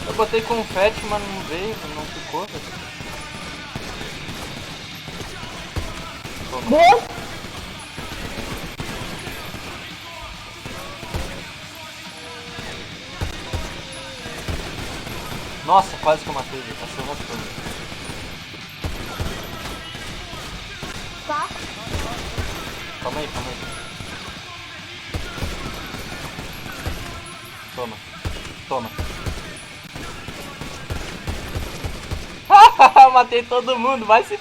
Eu botei confete, mas não veio, não ficou. Boa. Nossa, quase que eu matei ele. Passou raspando. Tá. Calma aí, calma aí. Toma. Toma. Matei todo mundo, vai se